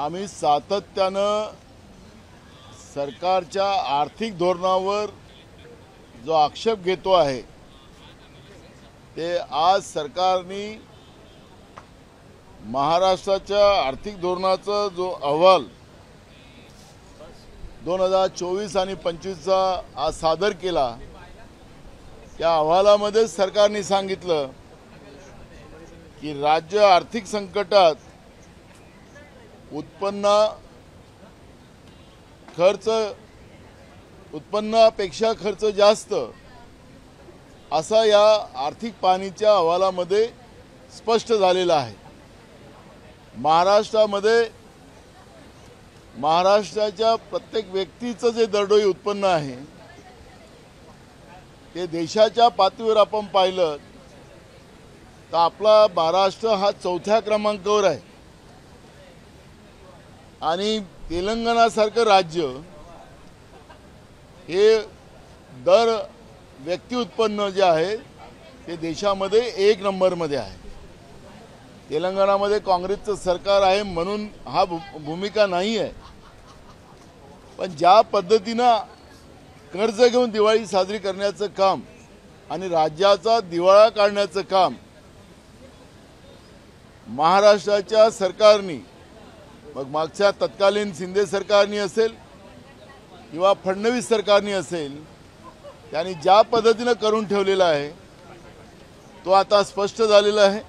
आम्ही सातत्यानं सरकारच्या आर्थिक धोरणावर जो आक्षेप घेतो आहे ते आज सरकारने महाराष्ट्राच्या आर्थिक धोरणाचा जो अहवाल 2024 आणि 25चा आज सादर केला। त्या अहवालामध्ये सरकारने सांगितलं की राज्य आर्थिक संकटात उत्पन्नापेक्षा खर्च जास्त असा या आर्थिक पाहणीच्या अहवालामध्ये स्पष्ट झालेला आहे। महाराष्ट्राच्या प्रत्येक व्यक्तीचं जे दरडोई उत्पन्न आहे ते देशाच्या पातळीवर आपण पाहिलं तर आपला महाराष्ट्र हा 4थ्या क्रमांकावर आहे आणि तेलंगणासारखं राज्य हे दर व्यक्ती उत्पन्न जे आहे ते देशामध्ये 1 नंबरमध्ये आहे। तेलंगणामध्ये काँग्रेसचं सरकार आहे म्हणून हा भूमिका नाही आहे, पण ज्या पद्धतीनं कर्ज घेऊन दिवाळी साजरी करण्याचं काम आणि राज्याचा दिवाळा काढण्याचं काम महाराष्ट्राच्या सरकारने, मग मागच्या तत्कालीन शिंदे सरकारने असेल किंवा फडणवीस सरकारने असेल, त्यांनी ज्या पद्धतीनं करून ठेवलेला आहे तो आता स्पष्ट झालेला आहे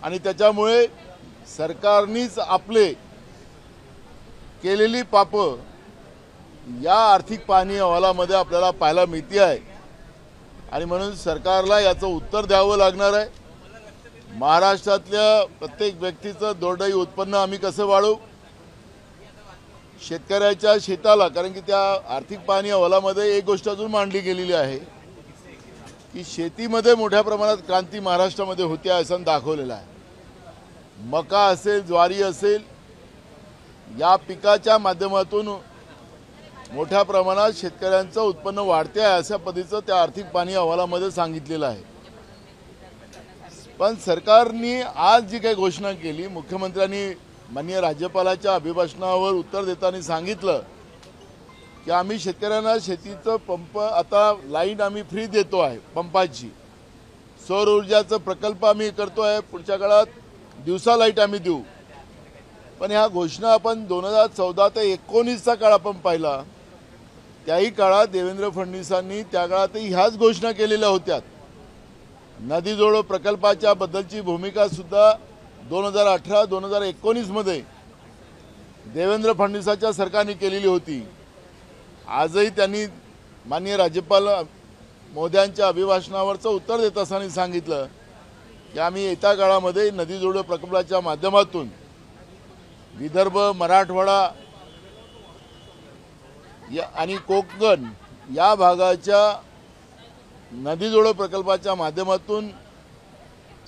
आणि त्याच्यामुळे सरकारनेच आपले केलेली पापं या आर्थिक पाहणी अहवालामध्ये आपल्याला पाहायला मिळते आहे आणि म्हणून सरकारला याचं उत्तर द्यावं लागणार आहे। महाराष्ट्रातल्या प्रत्येक व्यक्तीचं दरडोई उत्पन्न आम्ही कसं वाढवू, शेतकऱ्याच्या शेताला, कारण की त्या आर्थिक पाहणी अहवालामध्ये एक गोष्ट अजून मांडली गेलेली आहे की शेतीमध्ये मोठ्या प्रमाणात क्रांती महाराष्ट्रामध्ये होते असं दाखवलेलं आहे। मका असेल, ज्वारी असेल, या पिकाच्या माध्यमातून मोठ्या प्रमाणात शेतकऱ्यांचं उत्पन्न वाढते आहे अशा पद्धतीचं त्या आर्थिक पाहणी अहवालामध्ये सांगितलेलं आहे। पण सरकारने आज जी काही घोषणा केली, मुख्यमंत्र्यांनी माननीय राज्यपालाच्या अभिभाषणावर उत्तर देताना सांगितलं की आम्ही शेतकऱ्यांना शेतीचं पंप आता लाईन आम्ही फ्री देतो आहे, पंपाची सौर ऊर्जाचा प्रकल्प आम्ही करतो आहे, पुढच्या काळात दिवसा लाईट आम्ही देऊ। पण ह्या घोषणा आपण 2014 ते 19चा काळ आपण पाहिला, त्याही काळात देवेंद्र फडणवीसांनी त्या काळातही ह्याच घोषणा केलेल्या होत्या। नदी जोडो प्रकल्पाच्या बद्दलची भूमिका सुद्धा 2018-2019 मध्ये देवेंद्र फडणवीसांच्या सरकारने केलेली होती। आजही त्यांनी माननीय राज्यपाल महोदयांच्या अभिभाषणावरचं उत्तर देत असताना सांगितलं की आम्ही येत्या काळामध्ये नदी जोडो प्रकल्पाच्या माध्यमातून विदर्भ, मराठवाडा आणि कोकण या भागाच्या नदी जोडो प्रकल्पाच्या माध्यमातून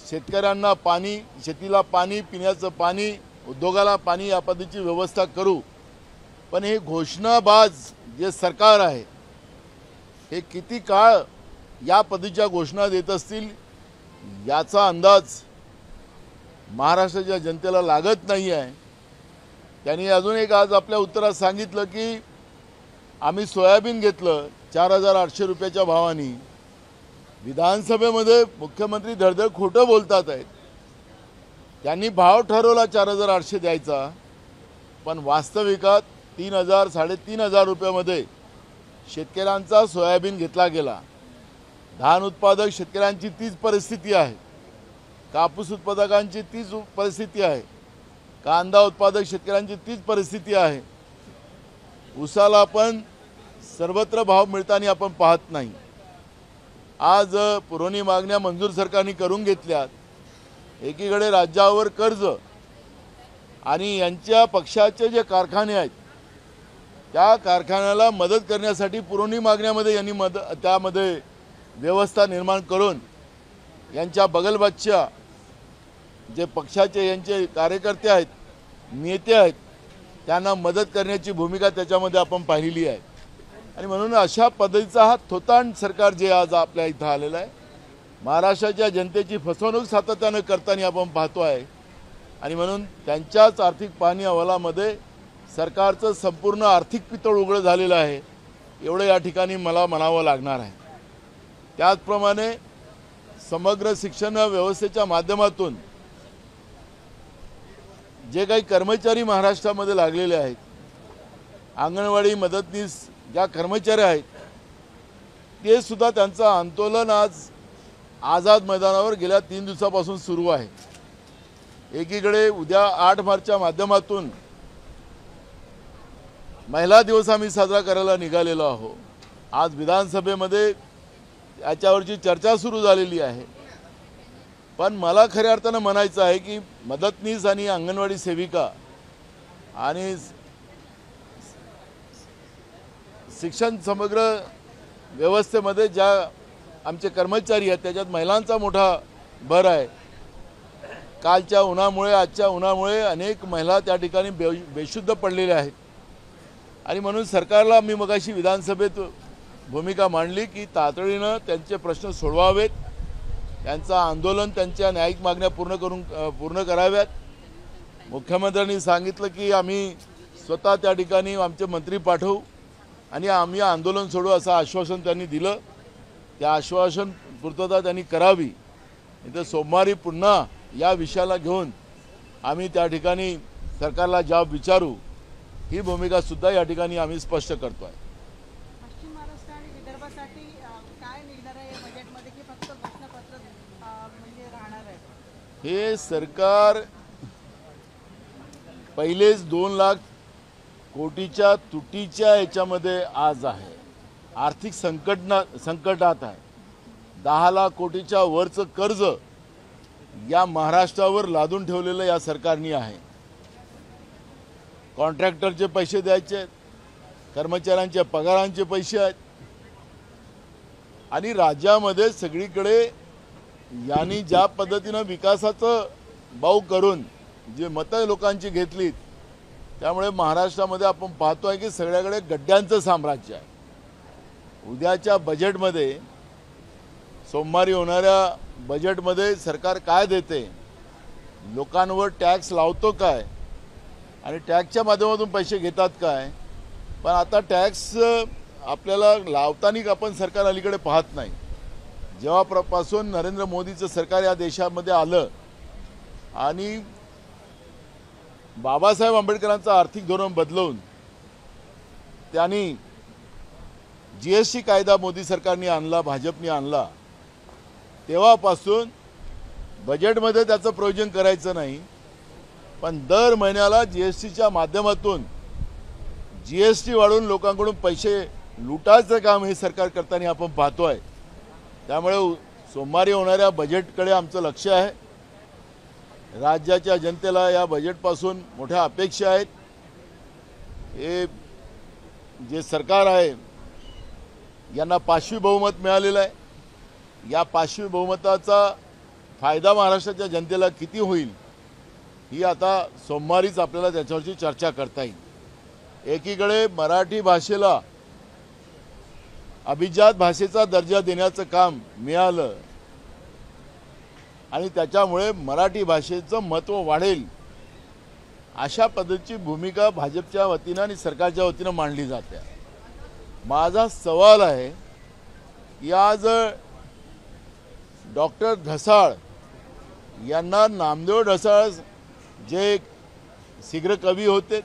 शेतकऱ्यांना पाणी, शेतीला पाणी, पिण्याचं पाणी, उद्योगाला पाणी या पद्धतीची व्यवस्था करू। पण हे घोषणाबाज जे सरकार आहे हे किती काळ या पद्धतीच्या घोषणा देत असतील याचा अंदाज महाराष्ट्राच्या जनतेला लागत नाही आहे। त्यांनी अजून एक आज आपल्या उत्तरात सांगितलं की आम्ही सोयाबीन घेतलं 4800 रुपयाच्या भावाने। विधानसभेमध्ये मुख्यमंत्री धडधड खोटं बोलतात आहेत। त्यांनी भाव ठरवला 4800 द्यायचा, पण वास्तविकात 3000-3500 रुपयामध्ये शेतकऱ्यांचा सोयाबीन घेतला गेला। धान उत्पादक शेतकऱ्यांची तीच परिस्थिती आहे, कापूस उत्पादकांची तीच परिस्थिती आहे, कांदा उत्पादक शेतकऱ्यांची तीच परिस्थिती आहे। ऊसाला पण सर्वत्र भाव मिळताना आपण पाहत नाही। आज पुरवणी मागण्या मंजूर सरकारने करून घेतल्यात, एकीकडे राज्यावर कर्ज आणि यांच्या पक्षाचे जे कारखाने आहेत त्या कारखान्याला मदत करण्यासाठी पुरवणी मागण्यामध्ये यांनी त्यामध्ये व्यवस्था निर्माण करून यांच्या बगलबच्च्या जे पक्षाचे यांचे कार्यकर्ते आहेत, नेते आहेत, त्यांना मदत करण्याची भूमिका त्याच्यामध्ये आपण पाहिलेली आहे। आणि म्हणून अशा पद्धतीचा हा थोतांड सरकार जे आज आपल्या इथं आलेलं आहे, महाराष्ट्राच्या जनतेची फसवणूक सातत्याने करताना आपण पाहतो आहे। आणि म्हणून त्यांच्याच आर्थिक पाहणी अहवालामध्ये सरकारचं संपूर्ण आर्थिक पितळ उघड झालेलं आहे एवढं या ठिकाणी मला म्हणावं लागणार आहे। त्याचप्रमाणे समग्र शिक्षण व्यवस्थेच्या माध्यमातून जे काही कर्मचारी महाराष्ट्रामध्ये लागलेले आहेत, अंगणवाडी मदतनीस ज्या कर्मचारी आहेत ते सुद्धा त्यांचं आंदोलन आज आझाद मैदानावर गेल्या 3 दिवसापासून सुरू आहे। एकीकडे उद्या 8 मार्चच्या माध्यमातून महिला दिवस आम्ही साजरा करायला निघालेलो आहोत। आज विधानसभेमध्ये याच्यावरची चर्चा सुरू झालेली आहे, पण मला खऱ्या अर्थानं म्हणायचं आहे की मदतनीस आणि अंगणवाडी सेविका आणि शिक्षण समग्र व्यवस्थेमध्ये ज्या आमचे कर्मचारी आहेत त्याच्यात महिलांचा मोठा भर आहे। कालच्या उन्हामुळे आजच्या उन्हामुळे अनेक महिला त्या ठिकाणी बेशुद्ध पडलेल्या आहेत आणि म्हणून सरकारला मी मगाशी विधानसभेत भूमिका मांडली की तातडीनं त्यांचे प्रश्न सोडवावेत, त्यांचं आंदोलन त्यांच्या न्यायिक मागण्या पूर्ण कराव्यात। मुख्यमंत्र्यांनी सांगितलं की आम्ही स्वतः त्या ठिकाणी आमचे मंत्री पाठवू आणि आम्ही आंदोलन सोडू असं आश्वासन त्यांनी दिलं। त्या आश्वासन पूर्तता त्यांनी करावी, तर सोमवारी पुन्हा या विषयाला घेऊन आम्ही त्या ठिकाणी सरकारला जवाब विचारू, ही भूमिका सुद्धा या ठिकाणी आम्ही स्पष्ट करतो आहे। पश्चिम महाराष्ट्र आणि विदर्भासाठी काय निघणार आहे बजेटमध्ये की फक्त घोषणापत्र म्हणजे राहणार आहे? हे सरकार पहिलेच 2 लाख कोटीच्या तुटीच्या याच्यामध्ये आज आहे, आर्थिक संकटात आहे। 10 लाख कोटीच्या वरचं कर्ज या महाराष्ट्रावर लादून ठेवलेलं या सरकारने आहे। कॉन्ट्रॅक्टरचे पैसे द्यायचे आहेत, कर्मचाऱ्यांच्या पगारांचे पैसे आहेत आणि राज्यामध्ये सगळीकडे यांनी ज्या पद्धतीनं विकासाचं बाऊ करून जे मतं लोकांची घेतलीत त्यामुळे महाराष्ट्रामध्ये आपण पाहतोय की सगळ्याकडे गड्ड्यांचं साम्राज्य आहे। उद्याच्या बजेटमध्ये सोमवारी होणाऱ्या बजेटमध्ये सरकार काय देते, लोकांवर टॅक्स लावतो काय आणि टॅक्सच्या माध्यमातून पैसे घेतात काय, पण आता टॅक्स आपल्याला लावताना आपण सरकार अलीकडे पाहत नाही। जेव्हापासून नरेंद्र मोदीचं सरकार या देशामध्ये आलं आणि बाबासाहेब आंबेडकरांचं आर्थिक धोरण बदलवून त्यांनी जीएसटी कायदा मोदी सरकारने आणला, भाजपने आणला, तेव्हापासून बजेटमध्ये त्याचं प्रयोजन करायचं नाही, पण दर महिन्याला जीएसटीच्या माध्यमातून जीएसटी वाढवून लोकांकडून पैसे लुटायचं काम हे सरकार करताना आपण पाहतोय। त्यामुळे सोमवारी होणाऱ्या बजेटकडे आमचं लक्ष आहे। राज्याच्या जनतेला या बजेटपासून मोठ्या अपेक्षा आहेत। हे जे सरकार आहे यांना 5वी बहुमत मिळालेलं आहे। या 5वी बहुमताचा फायदा महाराष्ट्राच्या जनतेला किती होईल ही आता सोमवारीच आपल्याला त्याच्यावरची चर्चा करता येईल। एकीकडे मराठी भाषेला अभिजात भाषेचा दर्जा देण्याचं काम मिळालं आणि त्याच्यामुळे मराठी भाषेचं महत्त्व वाढेल अशा पद्धतीची भूमिका भाजपच्या वतीनं आणि सरकारच्या वतीनं मांडली जाते। माझा सवाल आहे की आज डॉक्टर ढसाळ यांना नामदेव ढसाळ जे शीघ्र कवी होते,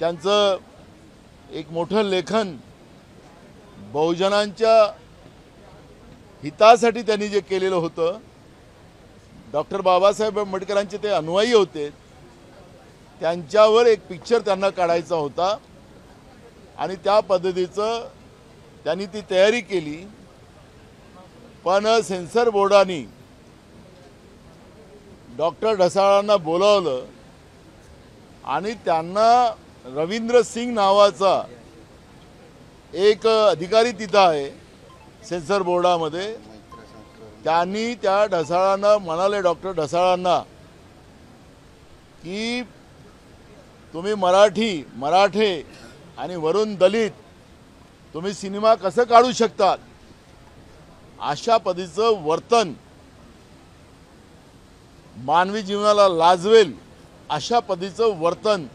त्यांचं एक मोठं लेखन बहुजनांच्या हितासाठी त्यांनी जे केलेलं होतं, डॉक्टर बाबासाहेब आंबेडकरांचे ते अनुयायी होते, त्यांच्यावर एक पिक्चर त्यांना काढायचा होता आणि त्या पद्धतीचं त्यांनी ती तयारी केली, पण सेन्सर बोर्डाने डॉक्टर ढसाळांना बोलावलं आणि त्यांना रवींद्र सिंग नावाचा एक अधिकारी तिथं आहे सेन्सर बोर्डामध्ये, त्यांनी त्या ढसाळांना म्हणाले, डॉक्टर ढसाळांना की तुम्ही मराठे आणि वरून दलित तुम्ही सिनेमा कसं काढू शकतात, अशा पद्धतीचं वर्तन मानवी जीवनाला लाजवेल अशा पद्धतीचं वर्तन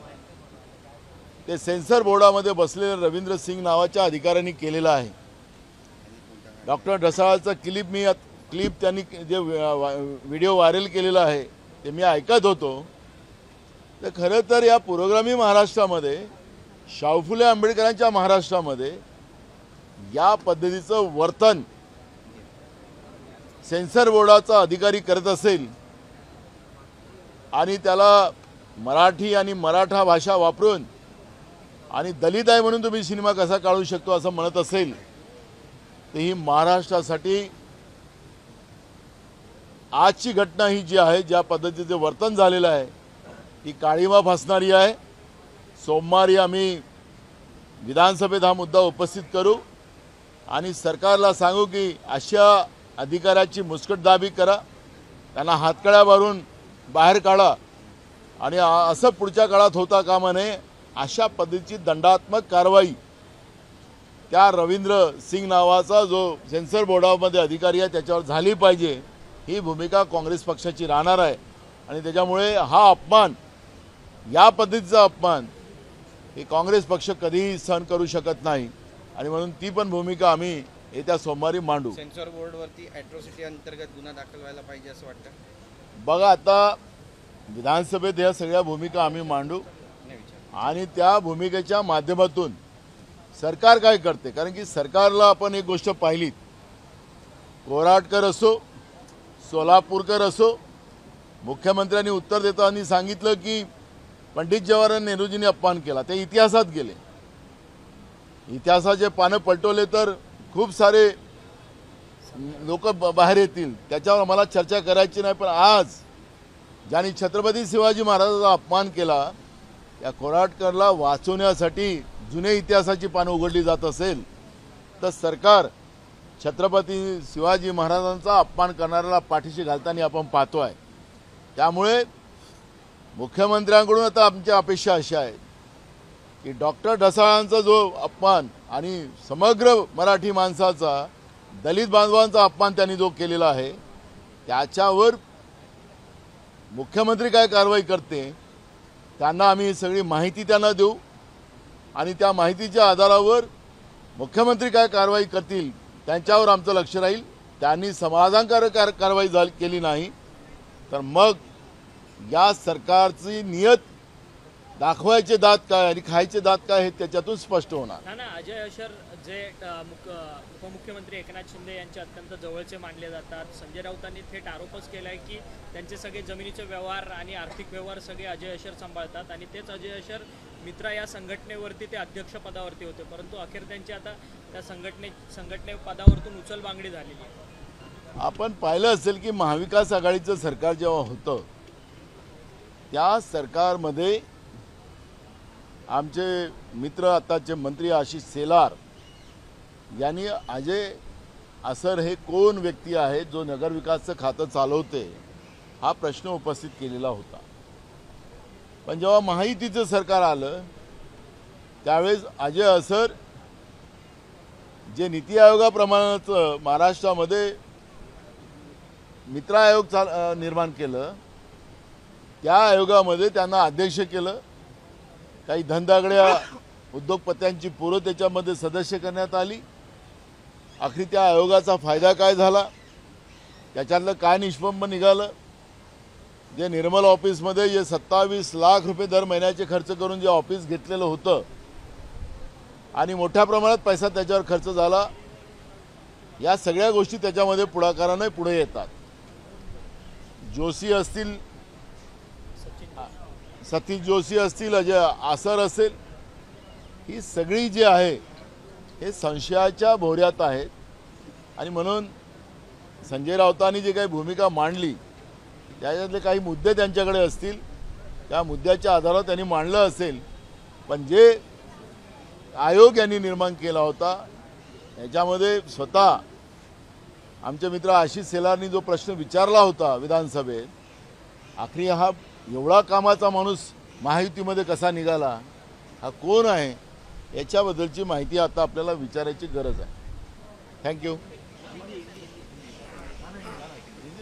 ते सेन्सर बोर्डामध्ये बसलेले रवींद्र सिंग नावाच्या अधिकाऱ्यांनी केलेलं आहे. डॉक्टर ढसाळचं क्लिप त्यांनी जे व्हिडिओ व्हायरल केलेला आहे ते मी ऐकत होतो. तर खरं तर या पुरोगामी महाराष्ट्रामध्ये, शाहू फुले आंबेडकरांच्या महाराष्ट्रामध्ये या पद्धतीचं वर्तन सेन्सर बोर्डाचा अधिकारी करत असेल आणि त्याला मराठी आणि मराठा भाषा वापरून आणि दलित आहे म्हणून तुम्ही सिनेमा कसा काढू शकतो असं म्हणत असेल तर ही महाराष्ट्रासाठी आजची घटना ही जी आहे, ज्या पद्धतीचे वर्तन झालेलं आहे ती काळीमा फासणारी आहे. सोमवारी आम्ही विधानसभेत हा मुद्दा उपस्थित करू आणि सरकारला सांगू की अशा अधिकाऱ्याची मुस्कटदाबी करा, त्यांना हातकड्या मारून बाहेर काढा आणि असं पुढच्या काळात होता कामा नये. अशा पद्धतीची दंडात्मक कारवाई त्या रवींद्र सिंग नावाचा जो सेन्सर बोर्डामध्ये अधिकारी आहे त्याच्यावर झाली पाहिजे, ही भूमिका काँग्रेस पक्षाची राहणार आहे. आणि त्याच्यामुळे हा अपमान, या पद्धतीचा अपमान हे काँग्रेस पक्ष कधीही सहन करू शकत नाही आणि म्हणून ती पण भूमिका आम्ही येत्या सोमवारी मांडू. सेन्सॉर बोर्डवरती ॲट्रॉसिटी अंतर्गत गुन्हा दाखल व्हायला पाहिजे असं वाटतं. बघा, आता विधानसभेत या सगळ्या भूमिका आम्ही मांडू आणि त्या भूमिकेच्या माध्यमातून सरकार काय करते, कारण की सरकारला आपण एक गोष्ट पाहिलीत, कोराटकर असो, सोलापूरकर असो, मुख्यमंत्र्यांनी उत्तर देताना सांगितलं की पंडित जवाहरलाल नेहरूजींनी अपमान केला. ते इतिहासात गेले, इतिहासाचे पानं पलटवले तर खूप सारे लोक बाहेर येतील, त्याच्यावर मला चर्चा करायची नाही. पण आज ज्यांनी छत्रपती शिवाजी महाराजांचा अपमान केला त्या कोराटकरला वाचवण्यासाठी जुने इतिहासाची पानं उघडली जात असेल तर सरकार छत्रपती शिवाजी महाराजांचा अपमान करणाऱ्याला पाठीशी घालताना आपण पाहतो आहे. त्यामुळे मुख्यमंत्र्यांकडून आता आमच्या अपेक्षा अशा आहेत की डॉक्टर ढसाळांचा जो अपमान आणि समग्र मराठी माणसाचा, दलित बांधवांचा अपमान त्यांनी जो केलेला आहे त्याच्यावर मुख्यमंत्री काय कारवाई करते त्यांना आम्ही सगळी माहिती त्यांना देऊ आणि त्या माहितीच्या आधारावर मुख्यमंत्री काय कारवाई करतील त्यांच्यावर आमचं लक्ष राहील. त्यांनी समाधानकारक कारवाई केली नाही तर मग या सरकारची नियत दाखवायचे दात काय आणि खायचे दात काय हे त्याच्यातून स्पष्ट होणार. ना अजय अशर जे उपमुख्यमंत्री एकनाथ शिंदे यांचे अत्यंत जवळचे मानले जातात, संजय राऊतांनी थेट आरोपच केलाय की त्यांचे सगळे जमिनीचे व्यवहार आणि आर्थिक व्यवहार सगळे अजय अशर सांभाळतात आणि तेच अजय अशर मित्रा या संघटनेवरती ते अध्यक्षपदावरती होते, परंतु अखेर त्यांची आता त्या संघटने पदावरतून उचलबांगडी झालेली आहे. आपण पाहिलं असेल की महाविकास आघाडीचं सरकार जेव्हा होतं त्या सरकारमध्ये आमचे मित्र आताचे मंत्री आशिष शेलार यांनी अजय अशर हे कोण व्यक्ती आहे जो नगरविकासचं खातं चालवते हा प्रश्न उपस्थित केलेला होता. पण जेव्हा महायुतीचं सरकार आलं त्यावेळेस अजय अशर जे नीती आयोगाप्रमाणेच महाराष्ट्रामध्ये मित्र आयोग निर्माण केलं, त्या आयोगामध्ये त्यांना अध्यक्ष केलं. काही धनदागड्या उद्योगपत्यांची पोरं त्याच्यामध्ये सदस्य करण्यात आली. आखरी त्या आयोगाचा फायदा काय झाला, त्याच्यातलं काय निष्पन्न निघालं. जे निर्मल ऑफिसमध्ये जे 27 लाख रुपये दर महिन्याचे खर्च करून जे ऑफिस घेतलेलं होतं आणि मोठ्या प्रमाणात पैसा त्याच्यावर खर्च झाला, या सगळ्या गोष्टी त्याच्यामध्ये पुढाकाराने पुढे येतात. जोशी असतील, सतीश जोशी असतील, अजय अशर असेल, ही सगळी जी आहे हे संशयाच्या भोवऱ्यात आहेत. आणि म्हणून संजय राऊतांनी जी काही भूमिका मांडली त्याच्यातले काही मुद्दे त्यांच्याकडे असतील, त्या मुद्द्याच्या आधारावर त्यांनी मांडलं असेल. पण जे आयोग यांनी निर्माण केला होता याच्यामध्ये स्वतः आमचे मित्र आशिष शेलारनी जो प्रश्न विचारला होता विधानसभेत, आखरी हा एवढा कामाचा माणूस महायुतीमध्ये कसा निघाला, हा कोण आहे, याच्याबद्दलची माहिती आता आपल्याला विचारायची गरज आहे. थँक्यू.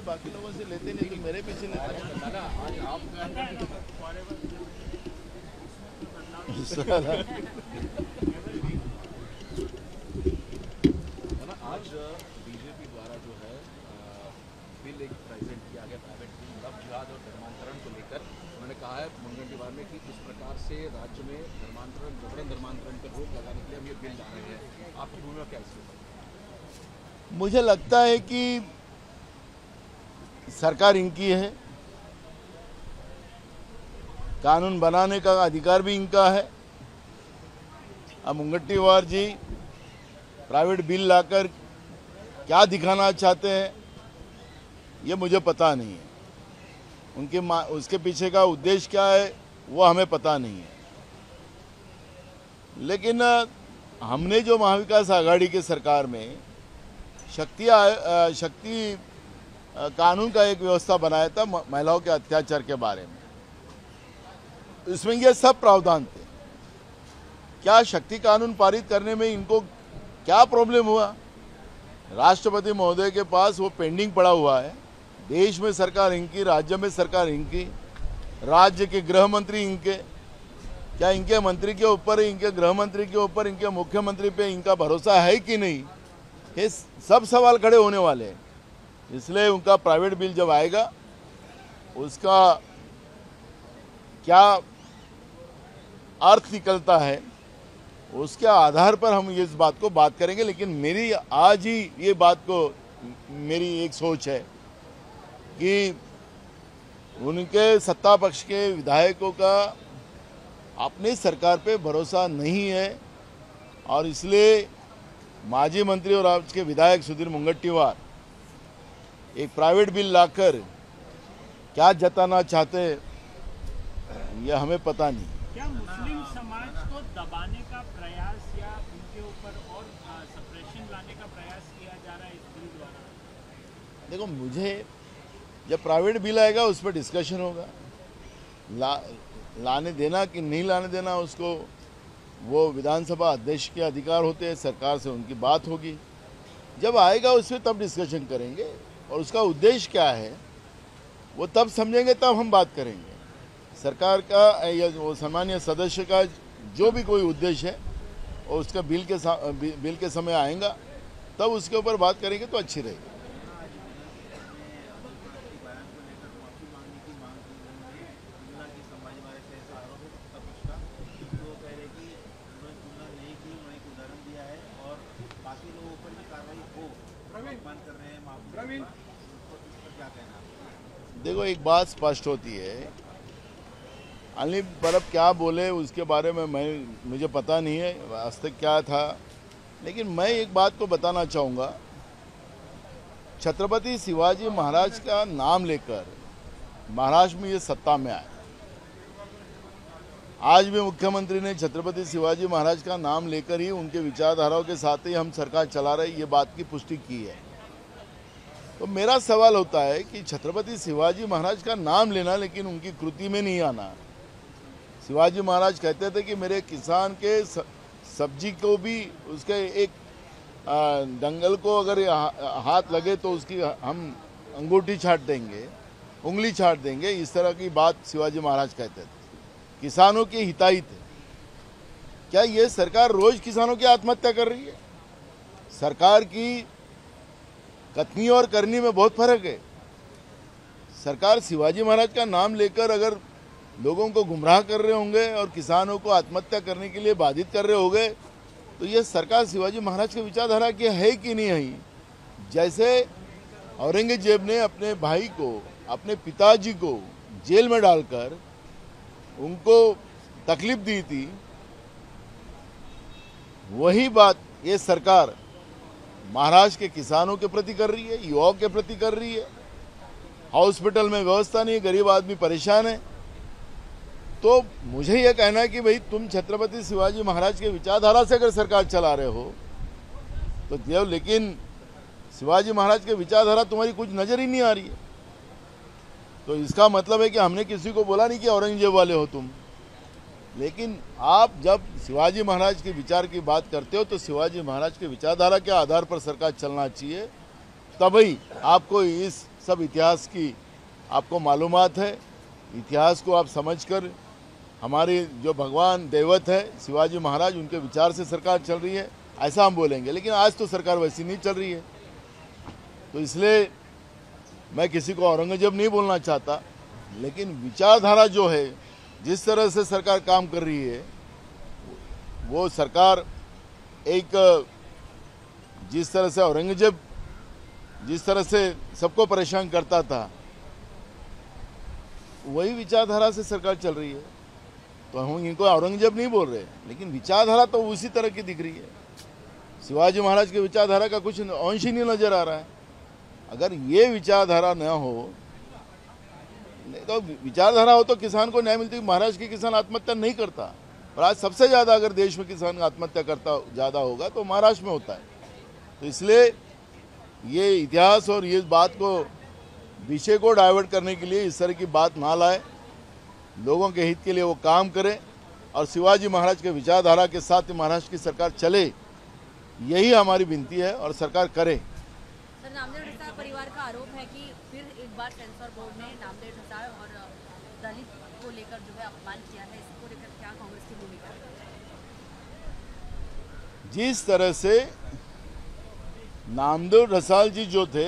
जी बाकी लोगों से लेते नहीं तो मेरे पीछे लेते आज बीजेपी द्वारा जो है बिल एक प्रेजेंट किया गया प्राइवेट बिल लव जिहाद और धर्मांतरण को लेकर उन्होंने कहा है मुनगंटीवार में कि इस प्रकार से राज्य में धर्मांतरण जबरन धर्मांतरण पर रोक लगाने के लिए हम ये बिल ला रहे हैं। आपकी भूमिका क्या इसमें? मुझे लगता है कि सरकार इनकी है, कानून बनाने का अधिकार भी इनका है। अब मुनगंटीवार जी प्राइवेट बिल लाकर क्या दिखाना चाहते हैं ये मुझे पता नहीं है। उसके पीछे का उद्देश्य क्या है वो हमें पता नहीं है। लेकिन हमने जो महाविकास आघाड़ी के सरकार में शक्ति कानून का एक व्यवस्था बनाया था महिलाओं के अत्याचार के बारे में, इसमें ये सब प्रावधान थे। क्या शक्ति कानून पारित करने में इनको क्या प्रॉब्लम हुआ? राष्ट्रपति महोदय के पास वो पेंडिंग पड़ा हुआ है। देश में सरकार इनकी, राज्य में सरकार इनकी, राज्य के गृह मंत्री इनके, क्या इनके मंत्री के ऊपर, इनके गृह मंत्री के ऊपर, इनके मुख्यमंत्री पे इनका भरोसा है कि नहीं? ये सब सवाल खड़े होने वाले हैं। इसलिए उनका प्राइवेट बिल जब आएगा उसका क्या अर्थ निकलता है उसके आधार पर हम इस बात को बात करेंगे। लेकिन मेरी आज ही ये बात को मेरी एक सोच है कि उनके सत्ता पक्ष के विधायकों का अपनी सरकार पे भरोसा नहीं है और इसलिए माजी मंत्री और आज के विधायक सुधीर मुनगंटीवार एक प्राइवेट बिल लाकर क्या जताना चाहते यह हमें पता नहीं। क्या मुस्लिम समाज को दबाने का प्रयास या उनके ऊपर और सप्रेशन लाने का प्रयास किया जा रहा है इस बिल द्वारा? देखो, मुझे जब प्राइवेट बिल आएगा उस पर डिस्कशन होगा। लाने देना कि नहीं लाने देना उसको वो विधानसभा अध्यक्ष के अधिकार होते हैं, सरकार से उनकी बात होगी। जब आएगा उस पर तब डिस्कशन करेंगे और उसका उद्देश्य क्या है वो तब समझेंगे, तब हम बात करेंगे। सरकार का या वो सामान्य सदस्य का जो भी कोई उद्देश्य है और उसका बिल के समय आएगा तब उसके ऊपर बात करेंगे तो अच्छी रहेगी। देखो, एक बात स्पष्ट होती है, अनिल परब क्या बोले उसके बारे में मुझे पता नहीं है वास्तव क्या था, लेकिन मैं एक बात को बताना चाहूँगा। छत्रपति शिवाजी महाराज का नाम लेकर महाराष्ट्र में ये सत्ता में आए। आज भी मुख्यमंत्री ने छत्रपति शिवाजी महाराज का नाम लेकर ही उनके विचारधाराओं के साथ ही हम सरकार चला रहे, ये बात की पुष्टि की है। तो मेरा सवाल होता है कि छत्रपति शिवाजी महाराज का नाम लेना लेकिन उनकी कृति में नहीं आना। शिवाजी महाराज कहते थे कि मेरे किसान के सब्जी को भी उसके एक दंगल को अगर हाथ लगे तो उसकी हम अंगूठी छाट देंगे, उंगली छाट देंगे। इस तरह की बात शिवाजी महाराज कहते थे। किसानों के हिताहित थे। क्या ये सरकार रोज किसानों की आत्महत्या कर रही है? सरकार की कथनी और करनी में बहुत फर्क है। सरकार शिवाजी महाराज का नाम लेकर अगर लोगों को गुमराह कर रहे होंगे और किसानों को आत्महत्या करने के लिए बाधित कर रहे होंगे तो ये सरकार शिवाजी महाराज के विचारधारा की है कि नहीं है? जैसे औरंगजेब ने अपने भाई को, अपने पिताजी को जेल में डालकर उनको तकलीफ दी थी, वही बात ये सरकार महाराष्ट्र के किसानों के प्रति कर रही है, युवाओं के प्रति कर रही है। हॉस्पिटल में व्यवस्था नहीं है, गरीब आदमी परेशान है। तो मुझे यह कहना है कि भाई तुम छत्रपति शिवाजी महाराज के विचारधारा से अगर सरकार चला रहे हो तो देव, लेकिन शिवाजी महाराज के विचारधारा तुम्हारी कुछ नजर ही नहीं आ रही है। तो इसका मतलब है कि हमने किसी को बोला नहीं कि औरंगजेब वाले हो तुम, लेकिन आप जब शिवाजी महाराज के विचार की बात करते हो तो शिवाजी महाराज के विचारधारा के आधार पर सरकार चलना चाहिए, तभी आपको इस सब इतिहास की आपको मालूमात है। इतिहास को आप समझकर हमारे जो भगवान दैवत है शिवाजी महाराज, उनके विचार से सरकार चल रही है ऐसा हम बोलेंगे। लेकिन आज तो सरकार वैसी नहीं चल रही है, तो इसलिए मैं किसी को औरंगजेब नहीं बोलना चाहता, लेकिन विचारधारा जो है, जिस तरह से सरकार काम कर रही है, वो सरकार एक जिस तरह से औरंगजेब जिस तरह से सबको परेशान करता था, वही विचारधारा से सरकार चल रही है। तो हम इनको औरंगजेब नहीं बोल रहे, लेकिन विचारधारा तो उसी तरह की दिख रही है। शिवाजी महाराज की विचारधारा का कुछ अंश ही नहीं नजर आ रहा है। अगर ये विचारधारा न हो, तो विचारधारा हो तो किसान को न्याय मिलती। महाराष्ट्र के किसान आत्महत्या नहीं करता, और आज सबसे ज्यादा अगर देश में किसान आत्महत्या करता ज्यादा होगा तो महाराष्ट्र में होता है। तो इसलिए ये इतिहास और ये बात को विषय को डाइवर्ट करने के लिए इस तरह की बात ना लाए। लोगों के हित के लिए वो काम करें और शिवाजी महाराज के विचारधारा के साथ महाराष्ट्र की सरकार चले, यही हमारी विनती है और सरकार करे। सर, नामदेव ढसाल परिवार का आरोप है कि फिर एक बार सेंसर बोर्ड ने नामदेव ढसाल और दलित को लेकर जो है अपमान किया है, इसको लेकर क्या कांग्रेस की भूमिका है? जिस तरह से नामदेव ढसाल जी जो थे,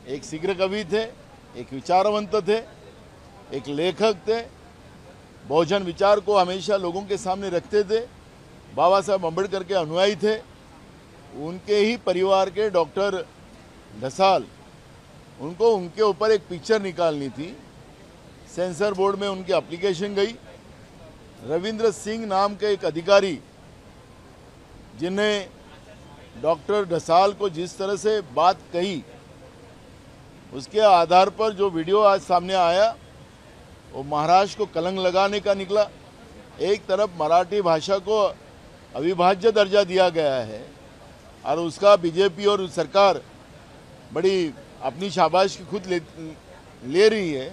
एक शीघ्र कवि थे, एक विचारवंत थे, एक लेखक थे, बहुजन विचार को हमेशा लोगों के सामने रखते थे, बाबा साहब अम्बेडकर के अनुयायी थे। उनके ही परिवार के डॉक्टर ढसाल, उनको उनके ऊपर एक पिक्चर निकालनी थी। सेंसर बोर्ड में उनकी एप्लीकेशन गई। रविंद्र सिंह नाम के एक अधिकारी, जिन्हें डॉक्टर ढसाल को जिस तरह से बात कही, उसके आधार पर जो वीडियो आज सामने आया, वो महाराष्ट्र को कलंक लगाने का निकला। एक तरफ मराठी भाषा को अविभाज्य दर्जा दिया गया है और उसका बीजेपी और सरकार बड़ी अपनी शाबाशी खुद ले रही है,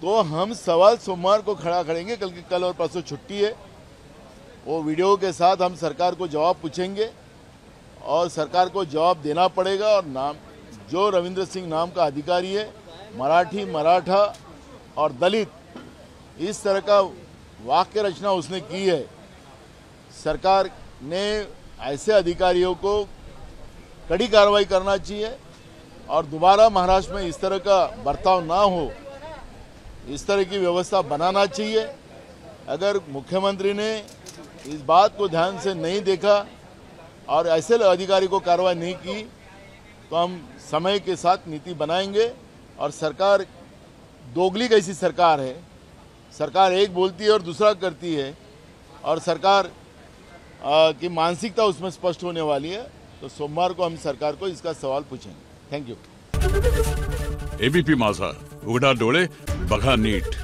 तो हम सवाल सोमवार को खड़ा करेंगे। कल और परसों छुट्टी है। वो वीडियो के साथ हम सरकार को जवाब पूछेंगे और सरकार को जवाब देना पड़ेगा। और नाम जो रविंद्र सिंह नाम का अधिकारी है, मराठी, मराठा और दलित, इस तरह का वाक्य रचना उसने की है। सरकार ने ऐसे अधिकारियों को कड़ी कार्रवाई करना चाहिए और दोबारा महाराष्ट्र में इस तरह का बर्ताव ना हो, इस तरह की व्यवस्था बनाना चाहिए। अगर मुख्यमंत्री ने इस बात को ध्यान से नहीं देखा और ऐसे अधिकारी को कार्रवाई नहीं की, तो हम समय के साथ नीति बनाएंगे। और सरकार दोगली कैसी सरकार है, सरकार एक बोलती है और दूसरा करती है, और सरकार की मानसिकता उसमें स्पष्ट होने वाली है। तो सोमवार को हम सरकार को इसका सवाल पूछेंगे। Thank you. एबीपी माझा, उघडा डोळे बघा नीट।